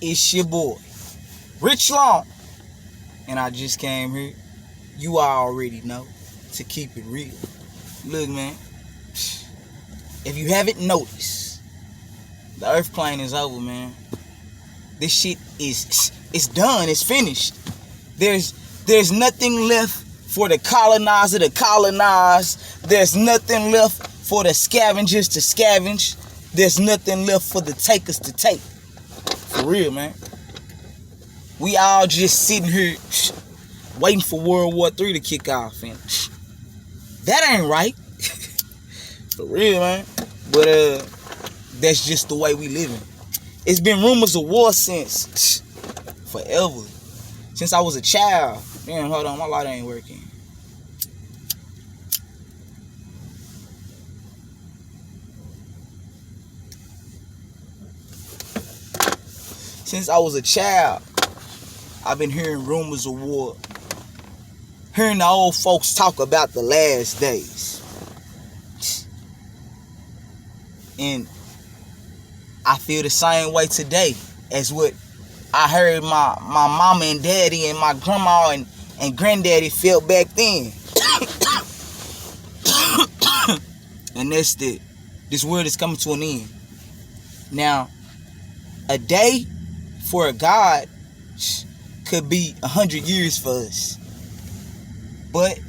It's your boy, Rich Long, and I just came here. You already know to keep it real. Look, man, if you haven't noticed, the Earth plane is over, man. This shit it's done. It's finished. There's nothing left for the colonizer to colonize. There's nothing left for the scavengers to scavenge. There's nothing left for the takers to take. For real, man. We all just sitting here waiting for World War III to kick off, and that ain't right. For real, man. But that's just the way we living. It's been rumors of war since forever. Since I was a child. Damn, hold on, my light ain't working. Since I was a child, I've been hearing rumors of war. Hearing the old folks talk about the last days. And I feel the same way today as what I heard my mama and daddy and my grandma and granddaddy felt back then. And that's this world is coming to an end. Now, a day for a God could be 100 years for us. But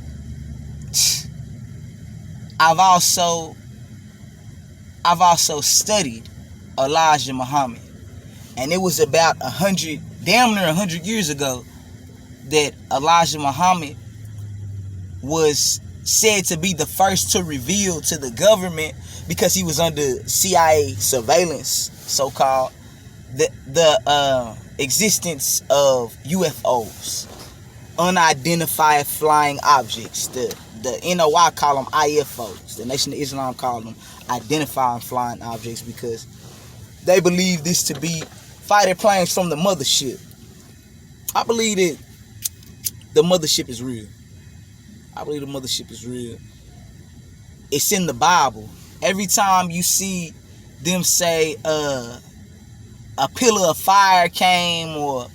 I've also studied Elijah Muhammad. And it was about damn near 100 years ago, that Elijah Muhammad was said to be the first to reveal to the government, because he was under CIA surveillance, so-called, the existence of UFOs, unidentified flying objects. The NOI call them IFOs. The Nation of Islam call them identifying flying objects, because they believe this to be fighter planes from the mothership. I believe that the mothership is real. I believe the mothership is real. It's in the Bible. Every time you see them say a pillar of fire came, or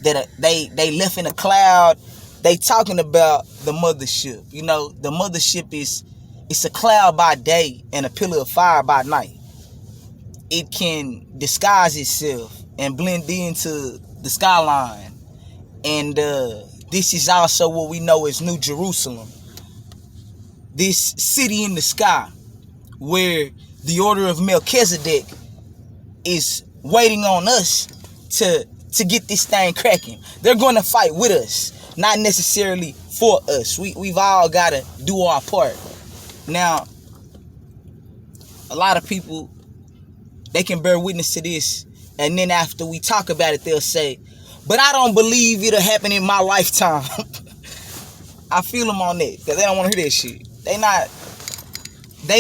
that they left in a cloud, they talking about the mothership. You know, the mothership it's a cloud by day and a pillar of fire by night. It can disguise itself and blend into the skyline. And this is also what we know as New Jerusalem. This city in the sky, where the order of Melchizedek is waiting on us to get this thing cracking. They're going to fight with us, not necessarily for us. We've all got to do our part. Now, a lot of people, they can bear witness to this, and then after we talk about it, they'll say, but I don't believe it'll happen in my lifetime. I feel them on that, because they don't want to hear that shit. They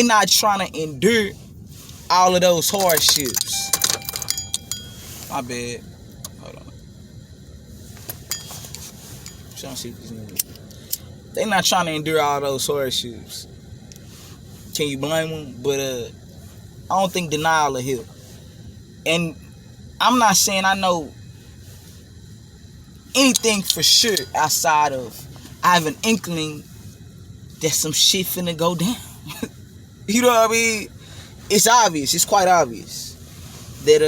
not trying to endure all of those hardships. My bad. Hold on. I'm trying to see if this nigga. They not trying to endure all those hardships. Can you blame them? But I don't think denial will help. And I'm not saying I know anything for sure outside of I have an inkling that some shit finna go down. You know what I mean? It's obvious. It's quite obvious that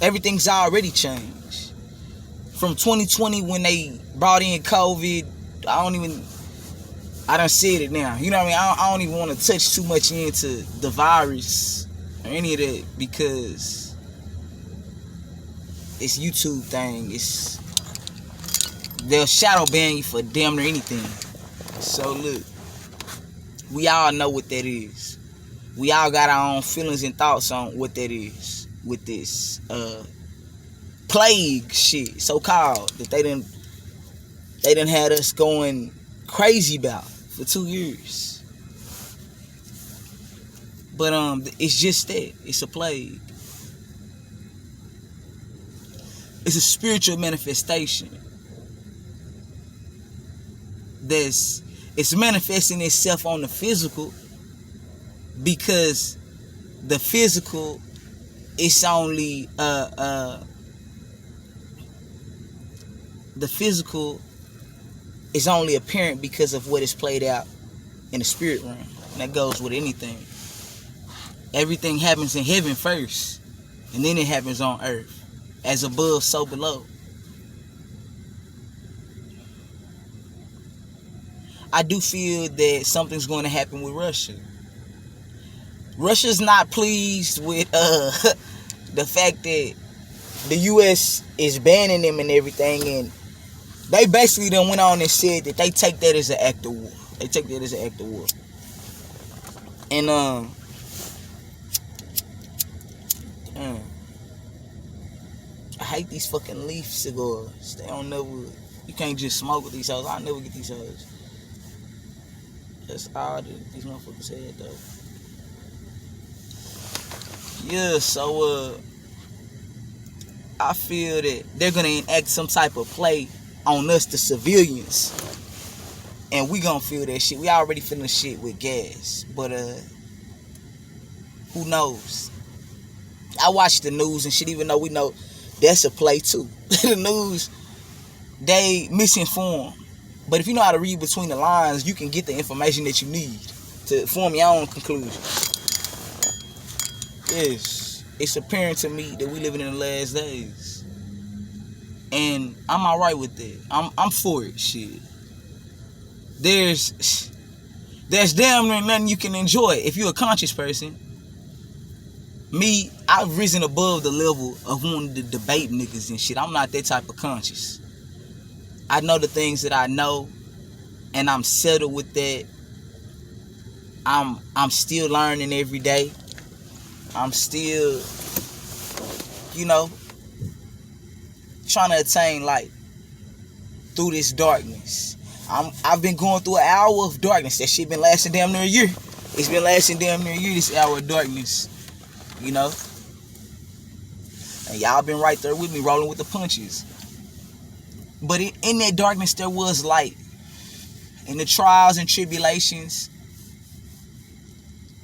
everything's already changed. From 2020, when they brought in COVID, I done said it now. You know what I mean? I don't even want to touch too much into the virus or any of that, because it's YouTube thing. They'll shadow ban you for damn near anything. So look, we all know what that is. We all got our own feelings and thoughts on what that is with this plague shit, so-called, that they done had us going crazy about for 2 years. But it's just that. It's a plague. It's a spiritual manifestation. It's manifesting itself on the physical, because the physical it's only the physical is only apparent because of what is played out in the spirit realm. And that goes with anything. Everything happens in heaven first, and then it happens on earth. As above, so below. I do feel that something's going to happen with Russia. Russia's not pleased with the fact that the U.S. is banning them and everything, and they basically done went on and said that they take that as an act of war. They take that as an act of war. And I hate these fucking leaf cigars. They don't never. You can't just smoke with these hoes. I'll never get these hoes. That's all these motherfuckers said though. Yeah, so I feel that they're gonna enact some type of play on us, the civilians, and we gonna feel that shit. We already feeling shit with gas, but who knows? I watch the news and shit, even though we know that's a play too. The news, they misinform. But if you know how to read between the lines, you can get the information that you need to form your own conclusion. Yes, it's apparent to me that we living in the last days. And I'm alright with that. I'm for it, shit. There's damn near nothing you can enjoy if you're a conscious person. Me, I've risen above the level of wanting to debate niggas and shit. I'm not that type of conscious. I know the things that I know, and I'm settled with that. I'm still learning every day. I'm still, trying to attain light through this darkness. I've been going through an hour of darkness. That shit been lasting damn near a year. It's been lasting damn near a year, this hour of darkness. And y'all been right there with me, rolling with the punches. But in that darkness, there was light. In the trials and tribulations,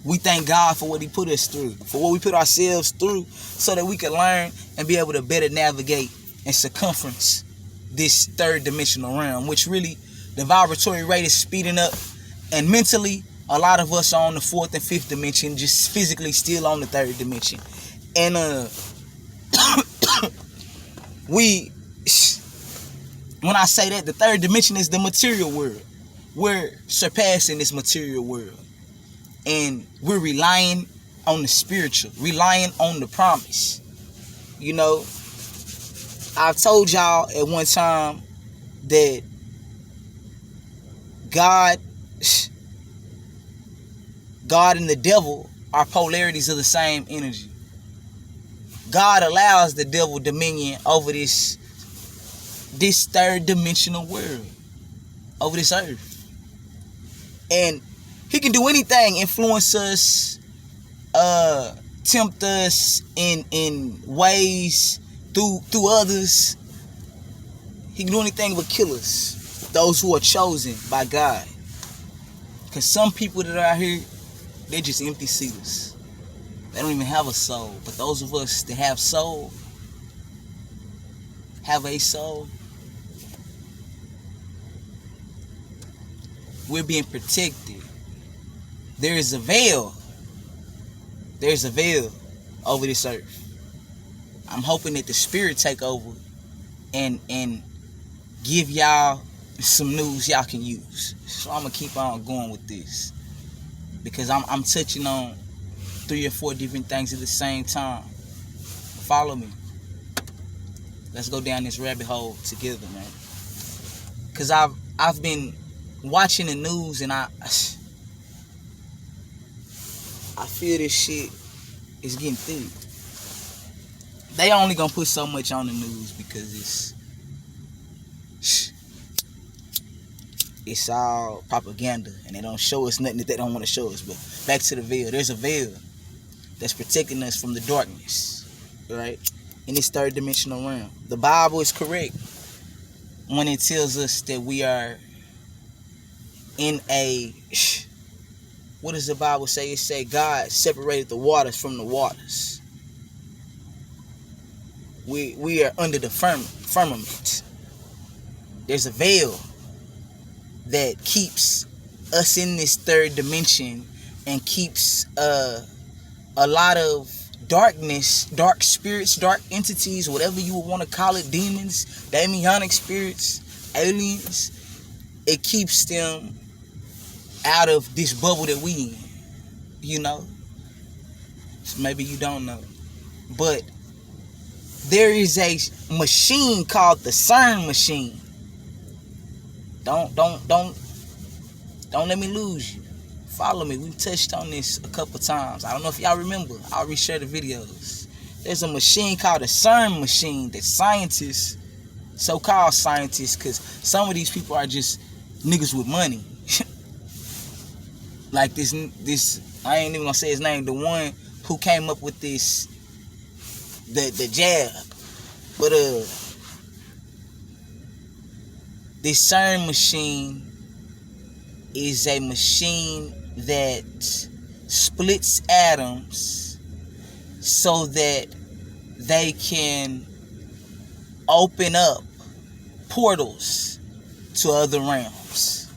we thank God for what He put us through, for what we put ourselves through, so that we can learn and be able to better navigate and circumference this third dimensional realm, which really, the vibratory rate is speeding up, and mentally, a lot of us are on the fourth and fifth dimension, just physically still on the third dimension. And when I say that, the third dimension is the material world. We're surpassing this material world. And we're relying on the spiritual, relying on the promise. I've told y'all at one time that God and the devil are polarities of the same energy. God allows the devil dominion over this third dimensional world, over this earth. And he can do anything, influence us, tempt us in ways through others. He can do anything but kill us, those who are chosen by God. Because some people that are out here, they're just empty seaters. They don't even have a soul. But those of us that have a soul, we're being protected. There is a veil. There's a veil over this earth. I'm hoping that the spirit take over and give y'all some news y'all can use. So I'm gonna keep on going with this, because I'm touching on 3 or 4 different things at the same time. Follow me. Let's go down this rabbit hole together, man. Cause I've been watching the news, and I feel this shit is getting thick. They only gonna put so much on the news because it's all propaganda, and they don't show us nothing that they don't want to show us. But back to the veil. There's a veil that's protecting us from the darkness, right? In this third dimensional realm. The Bible is correct when it tells us that we are in a, what does the Bible say? It say God separated the waters from the waters. We are under the firmament. There's a veil that keeps us in this third dimension and keeps a lot of darkness, dark spirits, dark entities, whatever you would want to call it, demons, demonic spirits, aliens. It keeps them out of this bubble that we in, you know. So maybe you don't know, but there is a machine called the CERN machine. Don't let me lose you. Follow me. We touched on this a couple times. I don't know if y'all remember. I'll reshare the videos. There's a machine called the CERN machine that scientists, so-called scientists, because some of these people are just niggas with money. Like this, I ain't even gonna say his name. The one who came up with this, the jab, but this CERN machine is a machine that splits atoms so that they can open up portals to other realms.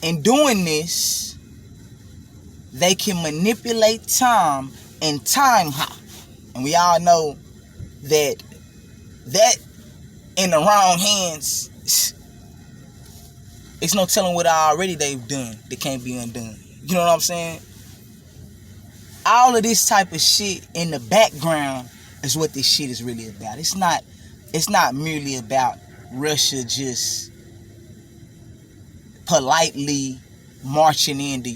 In doing this, they can manipulate time and time hop. And we all know that in the wrong hands, it's no telling what already they've done that can't be undone. You know what I'm saying? All of this type of shit in the background is what this shit is really about. It's not merely about Russia just politely marching into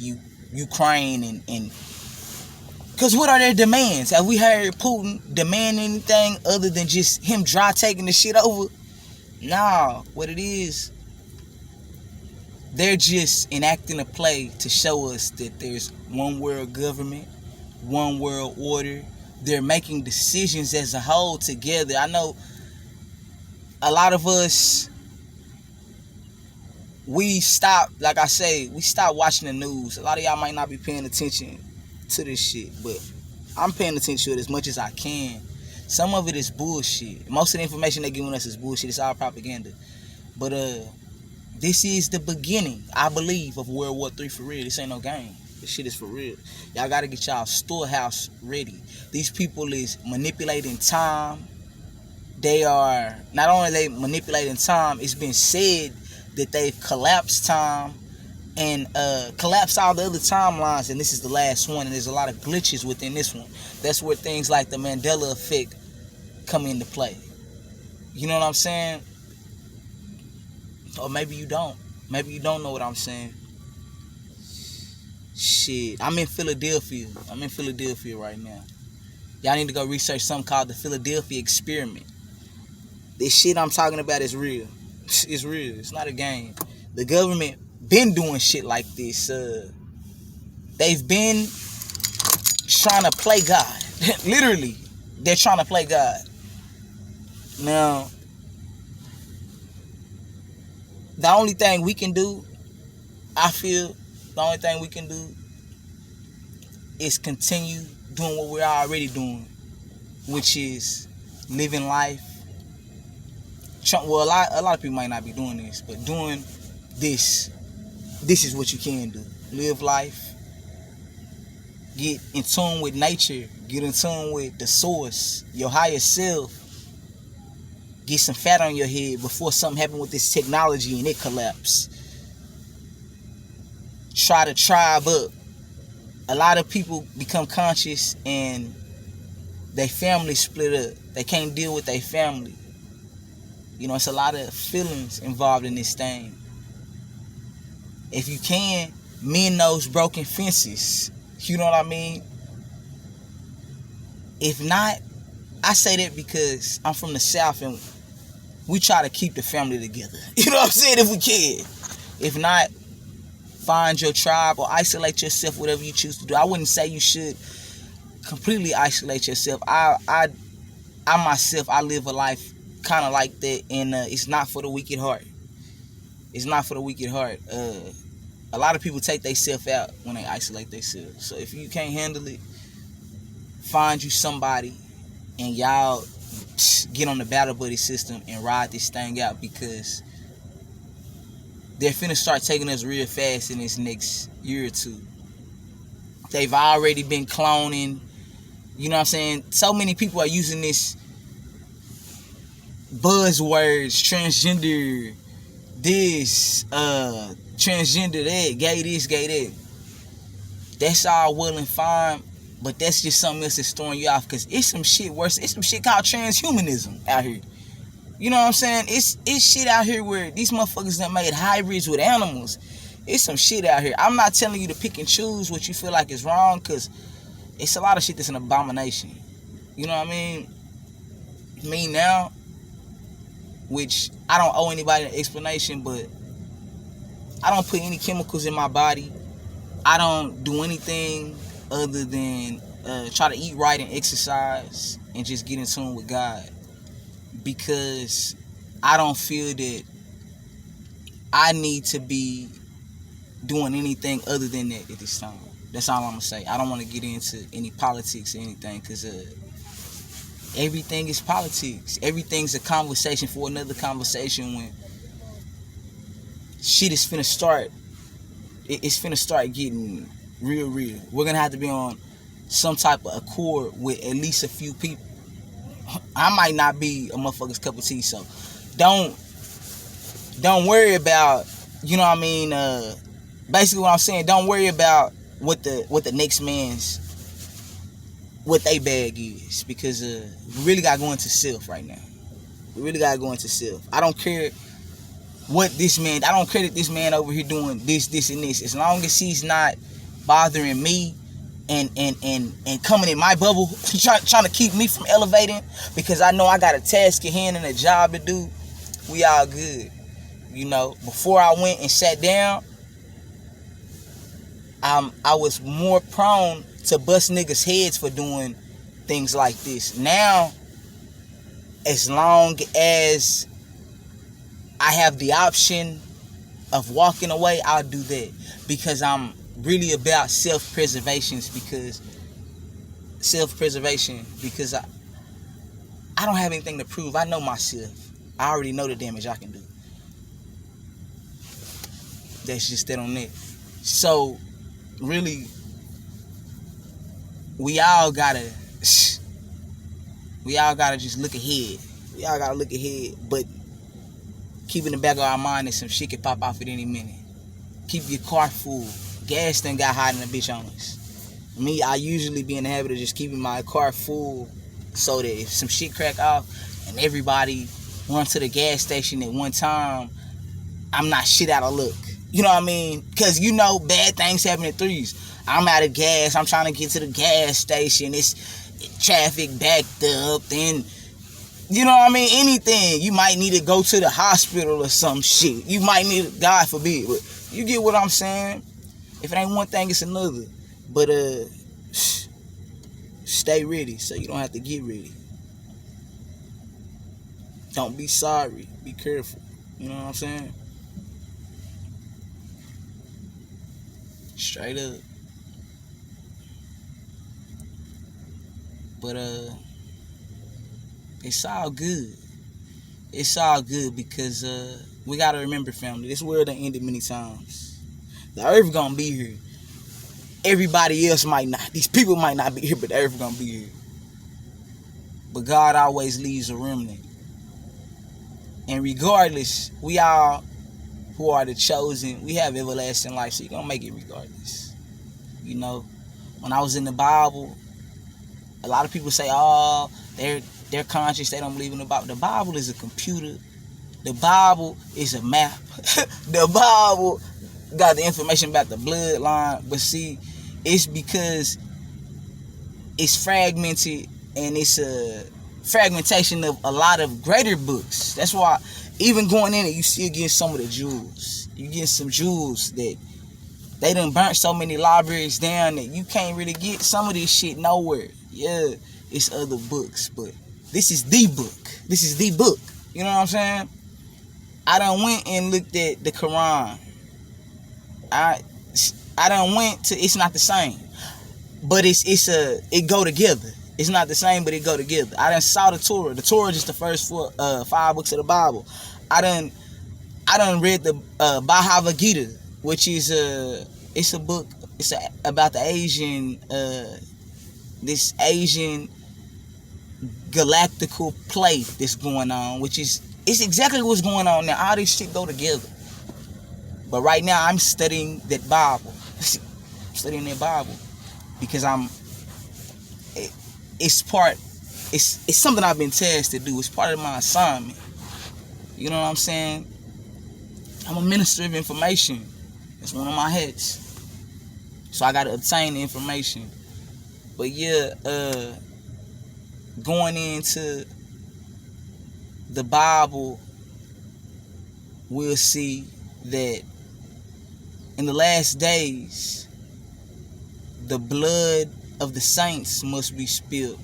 Ukraine and because what are their demands? Have we heard Putin demand anything other than just him dry taking the shit over? Nah, what it is, they're just enacting a play to show us that there's one world government, one world order. They're making decisions as a whole together. I know a lot of us, we stopped watching the news. A lot of y'all might not be paying attention to this shit, but I'm paying attention to it as much as I can. Some of it is bullshit. Most of the information they're giving us is bullshit. It's all propaganda. But this is the beginning, I believe, of World War III for real. This ain't no game. This shit is for real. Y'all gotta get y'all storehouse ready. These people is manipulating time. They are, not only they manipulating time, it's been said that they've collapsed time and collapse all the other timelines, and this is the last one, and there's a lot of glitches within this one. That's where things like the Mandela effect come into play. You know what I'm saying? Or maybe you don't. Maybe you don't know what I'm saying. Shit, I'm in Philadelphia. Right now. Y'all need to go research something called the Philadelphia Experiment. This shit I'm talking about is real. It's real. It's not a game. The government been doing shit like this. They've been trying to play God. Literally, they're trying to play God. Now, the only thing we can do, I feel, the only thing we can do is continue doing what we're already doing, which is living life. Well, a lot of people might not be doing this, but doing this is what you can do. Live life. Get in tune with nature. Get in tune with the source, your higher self. Get some fat on your head before something happened with this technology and it collapse. Try to tribe up. A lot of people become conscious and their family split up. They can't deal with their family. You know, it's a lot of feelings involved in this thing. If you can, mend those broken fences. You know what I mean? If not, I say that because I'm from the South and we try to keep the family together. You know what I'm saying? If we can. If not, find your tribe or isolate yourself, whatever you choose to do. I wouldn't say you should completely isolate yourself. I myself, I live a life kind of like that, and it's not for the wicked heart. It's not for the wicked heart. A lot of people take themselves out when they isolate themselves. So if you can't handle it, find you somebody and y'all get on the battle buddy system and ride this thing out, because they're finna start taking us real fast in this next year or two. They've already been cloning. You know what I'm saying? So many people are using this buzzwords, transgender this, transgender that, gay this, gay that. That's all well and fine, but that's just something else that's throwing you off, because it's some shit worse. It's some shit called transhumanism out here. You know what I'm saying? It's shit out here where these motherfuckers that made hybrids with animals. It's some shit out here. I'm not telling you to pick and choose what you feel like is wrong, because it's a lot of shit that's an abomination. You know what I mean? Me now, which I don't owe anybody an explanation, but I don't put any chemicals in my body. I don't do anything other than try to eat right and exercise and just get in tune with God, because I don't feel that I need to be doing anything other than that at this time. That's all I'm gonna say. I don't want to get into any politics or anything, because everything is politics. Everything's a conversation for another conversation. When shit is finna start, it's finna start getting real. We're gonna have to be on some type of accord with at least a few people. I might not be a motherfucker's cup of tea, so don't worry about, you know what I mean, basically what I'm saying, don't worry about what the next man's, what they bag is, because we really gotta go into self right now. We really gotta go into self. I don't care what this man, I don't care that this man over here doing this and this, as long as he's not bothering me and coming in my bubble, trying to keep me from elevating, because I know I got a task at hand and a job to do. We all good. You know, before I went and sat down, I was more prone to bust niggas' heads for doing things like this. Now, as long as I have the option of walking away, I'll do that, because I'm really about self-preservation, because I don't have anything to prove. I know myself. I already know the damage I can do. That's just that on that. So, really, we all gotta just look ahead. We all gotta look ahead, but keep in the back of our mind that some shit can pop off at any minute. Keep your car full. Gas done got hot in the bitch on us. Me, I usually be in the habit of just keeping my car full, so that if some shit crack off and everybody run to the gas station at one time, I'm not shit out of luck. You know what I mean? Because you know bad things happen in threes. I'm out of gas. I'm trying to get to the gas station. It's traffic backed up. Then, you know what I mean? Anything. You might need to go to the hospital or some shit. You might need, God forbid. But you get what I'm saying? If it ain't one thing, it's another. But stay ready so you don't have to get ready. Don't be sorry. Be careful. You know what I'm saying? Straight up. But it's all good. It's all good, because we gotta remember, family, this world done ended many times. The earth gonna be here. Everybody else might not. These people might not be here, but the earth gonna be here. But God always leaves a remnant. And regardless, we all who are the chosen, we have everlasting life, so you're gonna make it regardless. You know, when I was in the Bible, a lot of people say, oh, they're conscious, they don't believe in the Bible. The Bible is a computer. The Bible is a map. The Bible got the information about the bloodline, but see, it's because it's fragmented, and it's a fragmentation of a lot of greater books. That's why even going in it, you still get some of the jewels. You get some jewels that they done burnt so many libraries down that you can't really get some of this shit nowhere. Yeah, it's other books, but this is the book. This is the book. You know what I'm saying? I done went and looked at the Quran. I done went to, it's not the same, but it go together. It's not the same, but it go together. I done saw the Torah. The Torah is just the first 5 books of the Bible. I done read the Bhagavad Gita, which is it's a book. It's about the Asian this Asian galactical play that's going on, which is it's exactly what's going on now. All this shit go together. But right now I'm studying that Bible. Studying that Bible because it's something I've been tasked to do. It's part of my assignment. You know what I'm saying? I'm a minister of information. That's one of my hats. So I gotta obtain the information. But yeah, going into the Bible, we'll see that in the last days, the blood of the saints must be spilled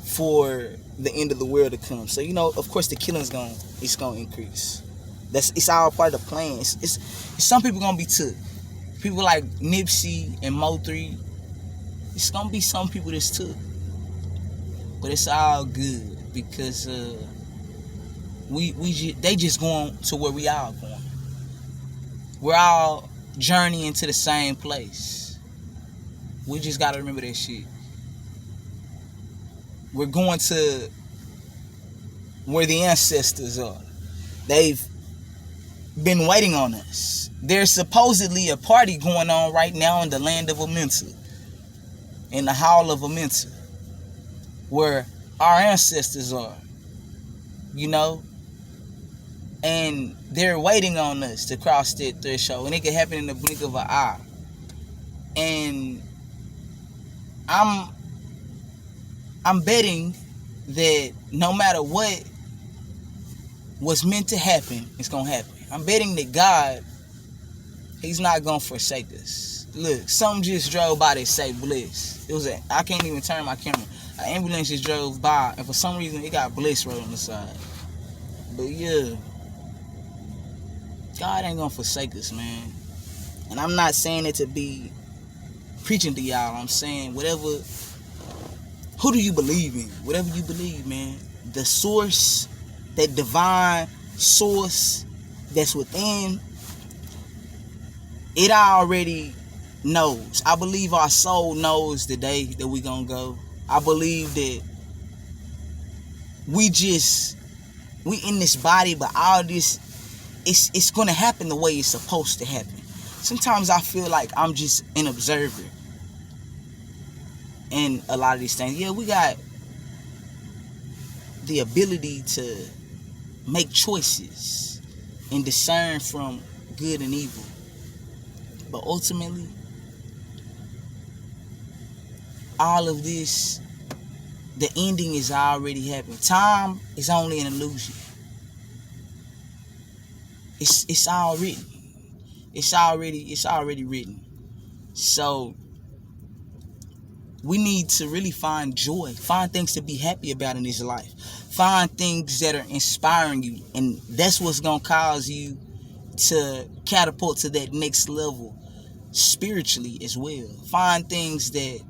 for the end of the world to come. So, you know, of course the killing's gonna increase. It's all part of the plan. It's some people gonna be took. People like Nipsey and Mo3, it's gonna be some people that's took. But it's all good because they just going to where we all going. We're all journeying to the same place. We just gotta remember that shit. We're going to where the ancestors are. They've been waiting on us. There's supposedly a party going on right now in the land of Amenta, in the Hall of Amenta, where our ancestors are, you know, and they're waiting on us to cross that threshold, and it can happen in the blink of an eye. And I'm betting that no matter what was meant to happen, it's gonna happen. I'm betting that God, He's not gonna forsake us. Look, something just drove by that say Bliss. I can't even turn my camera. An ambulance just drove by, and for some reason it got Bliss right on the side. But yeah, God ain't gonna forsake us, man. And I'm not saying it to be preaching to y'all. I'm saying who do you believe in? Whatever you believe, man. The source, that divine source that's within, it already knows. I believe our soul knows the day that we gonna go. I believe that we in this body, but all this, it's gonna happen the way it's supposed to happen. Sometimes I feel like I'm just an observer in a lot of these things. Yeah, we got the ability to make choices and discern from good and evil. But ultimately, all of this, the ending is already happening. Time is only an illusion. It's all written. It's already written. So we need to really find joy, find things to be happy about in this life, find things that are inspiring you, and that's what's gonna cause you to catapult to that next level spiritually as well. Find things that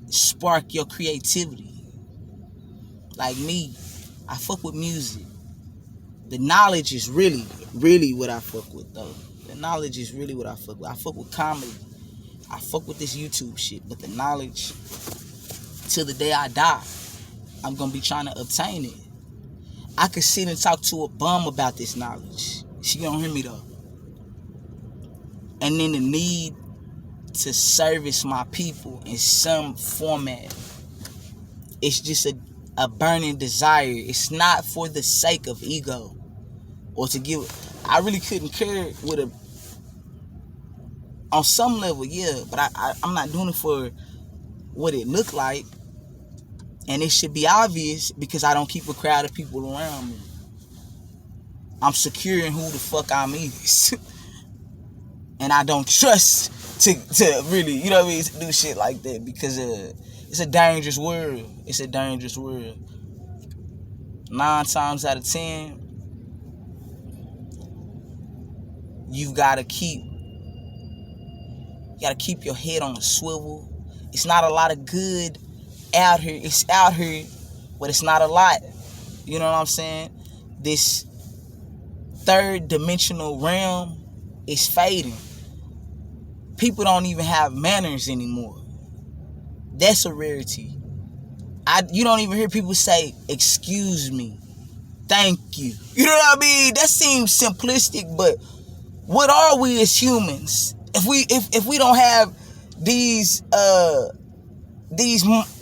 spark your creativity. Like me, I fuck with music. The knowledge is really, really what I fuck with, though. The knowledge is really what I fuck with. I fuck with comedy. I fuck with this YouTube shit. But the knowledge, till the day I die, I'm gonna be trying to obtain it. I could sit and talk to a bum about this knowledge. She don't hear me, though. And then the need to service my people in some format, it's just a burning desire. It's not for the sake of ego or to give. I really couldn't care with on some level, yeah, but I'm not doing it for what it looked like, and it should be obvious because I don't keep a crowd of people around me. I'm secure in who the fuck I'm is. And I don't trust to really, you know what I mean, to do shit like that because it's a dangerous world. It's a dangerous world. 9 times out of 10, you gotta keep your head on a swivel. It's not a lot of good out here. It's out here, but it's not a lot. You know what I'm saying? This third dimensional realm is fading. People don't even have manners anymore. That's a rarity. You don't even hear people say, "Excuse me, thank you." You know what I mean? That seems simplistic, but what are we as humans if we don't have these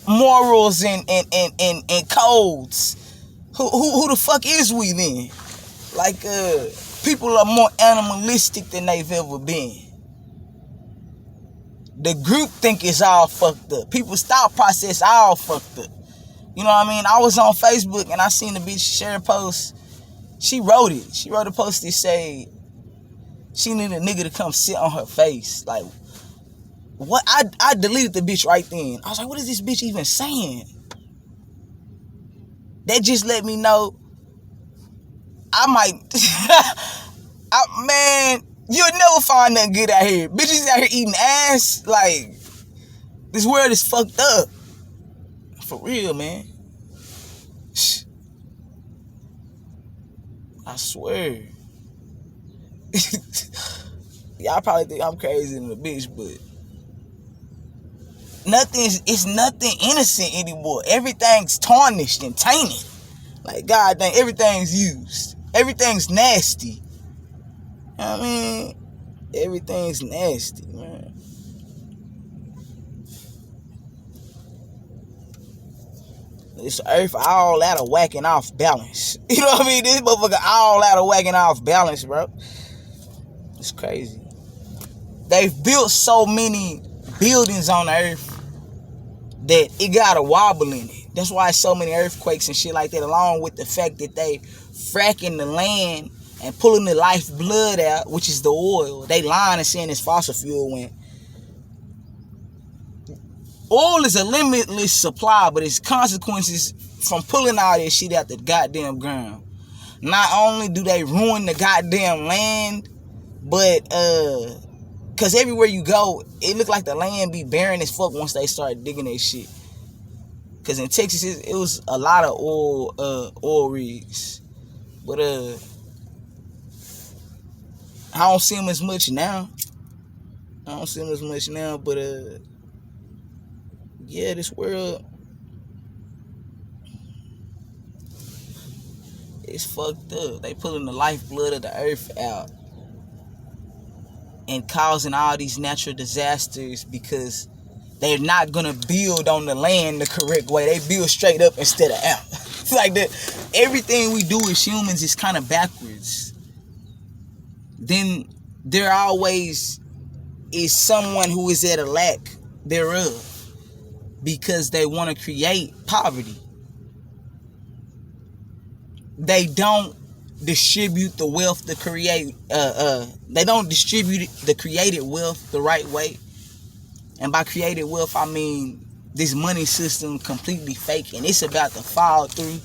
morals and codes? Who the fuck is we then? Like people are more animalistic than they've ever been. The group think it's all fucked up. People's thought process all fucked up. You know what I mean? I was on Facebook and I seen the bitch share a post. She wrote it. She wrote a post that say she needed a nigga to come sit on her face. Like, what? I deleted the bitch right then. I was like, what is this bitch even saying? That just let me know I might... man, you'll never find nothing good out here. Bitches out here eating ass. Like, this world is fucked up. For real, man. I swear. Y'all probably think I'm crazy than a bitch, but it's nothing innocent anymore. Everything's tarnished and tainted. Like, god dang, everything's used. Everything's nasty. You know what I mean? Everything's nasty, man. This earth all out of whacking off balance. You know what I mean? This motherfucker all out of whacking off balance, bro. It's crazy. They've built so many buildings on the earth that it got a wobble in it. That's why so many earthquakes and shit like that, along with the fact that they fracking the land and pulling the lifeblood out, which is the oil. They lying and saying it's fossil fuel when oil is a limitless supply, but it's consequences from pulling all that shit out the goddamn ground. Not only do they ruin the goddamn land, but cause everywhere you go, it look like the land be barren as fuck once they start digging that shit. Cause in Texas, it was a lot of oil rigs, but I don't see them as much now. But yeah, this world is fucked up. They pulling the lifeblood of the earth out and causing all these natural disasters because they're not gonna build on the land the correct way. They build straight up instead of out. It's like that. Everything we do as humans is kind of backwards. Then there always is someone who is at a lack thereof because they want to create poverty. They don't distribute the wealth to create. They don't distribute the created wealth the right way. And by created wealth, I mean this money system completely fake and it's about to fall through.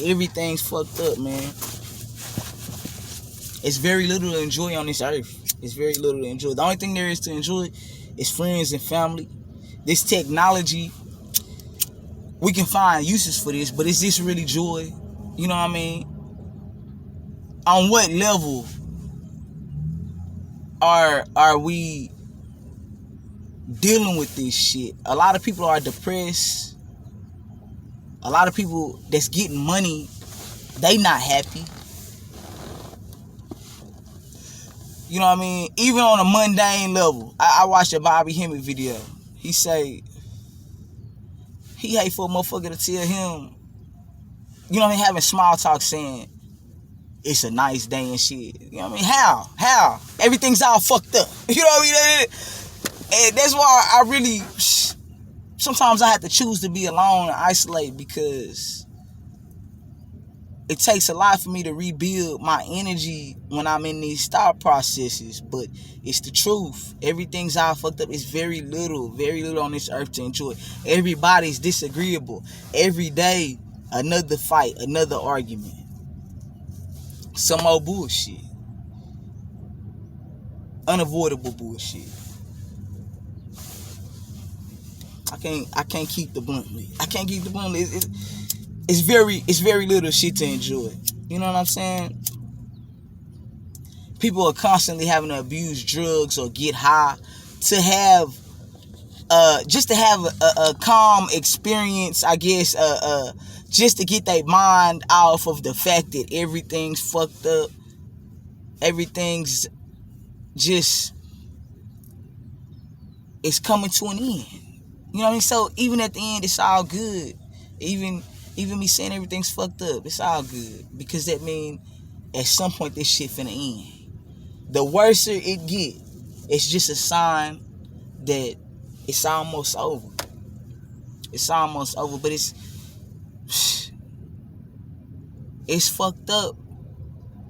Everything's fucked up, man. It's very little to enjoy on this earth. It's very little to enjoy. The only thing there is to enjoy is friends and family. This technology, we can find uses for this, but is this really joy? You know what I mean? On what level are we dealing with this shit? A lot of people are depressed. A lot of people that's getting money, they not happy. You know what I mean? Even on a mundane level. I watched a Bobby Hemmett video. He say he hate for a motherfucker to tell him, you know what I mean, having small talk saying it's a nice day and shit. You know what I mean? How? Everything's all fucked up. You know what I mean? And that's why I really, sometimes I have to choose to be alone and isolate because it takes a lot for me to rebuild my energy when I'm in these thought processes. But it's the truth. Everything's all fucked up. It's very little on this earth to enjoy. Everybody's disagreeable. Every day, another fight, another argument. Some old bullshit. Unavoidable bullshit. I can't keep the blunt. I can't keep the blunt. It's very little shit to enjoy. You know what I'm saying? People are constantly having to abuse drugs or get high to have just to have a calm experience, I guess, just to get their mind off of the fact that everything's fucked up. Everything's just, it's coming to an end. You know what I mean? So even at the end, it's all good. Even me saying everything's fucked up, it's all good. Because that means at some point this shit finna end. The worse it get, it's just a sign that it's almost over. It's almost over, but it's fucked up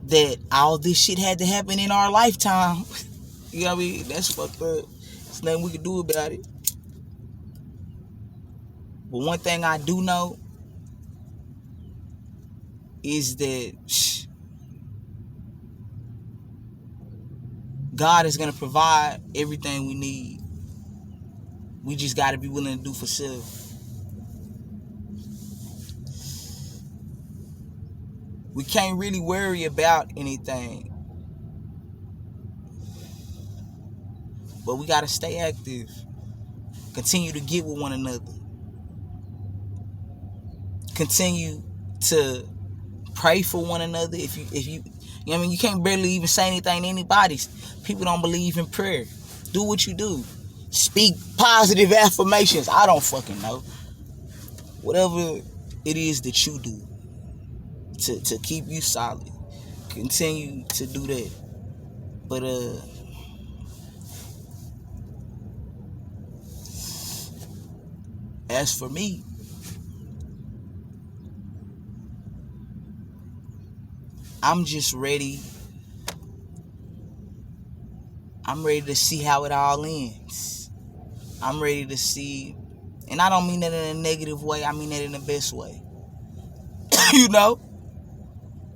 that all this shit had to happen in our lifetime. You know what I mean? That's fucked up. There's nothing we can do about it. But one thing I do know is that God is going to provide everything we need. We just got to be willing to do for self. We can't really worry about anything. But we got to stay active. Continue to get with one another. Continue to pray for one another. If you know what I mean, you can't barely even say anything to anybody. People don't believe in prayer. Do what you do. Speak positive affirmations. I don't fucking know. Whatever it is that you do to keep you solid, continue to do that. But as for me, I'm just ready. I'm ready to see how it all ends. I'm ready to see, and I don't mean that in a negative way. I mean that in the best way. You know?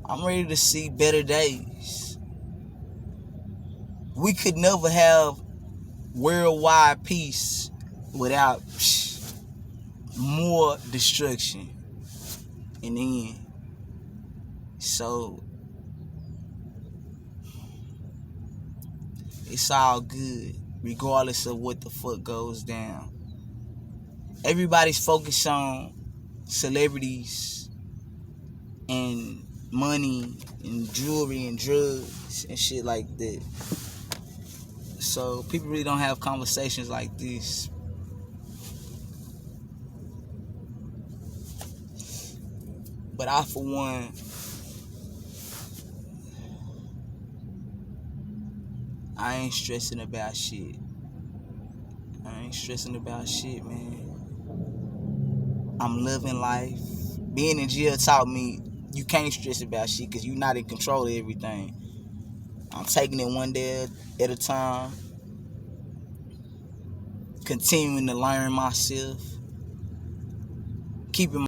I'm ready to see better days. We could never have worldwide peace without more destruction in the end. So it's all good, regardless of what the fuck goes down. Everybody's focused on celebrities and money and jewelry and drugs and shit like that. So people really don't have conversations like this. But I, for one, I ain't stressing about shit. I ain't stressing about shit, man. I'm living life. Being in jail taught me you can't stress about shit because you're not in control of everything. I'm taking it one day at a time. Continuing to learn myself. Keeping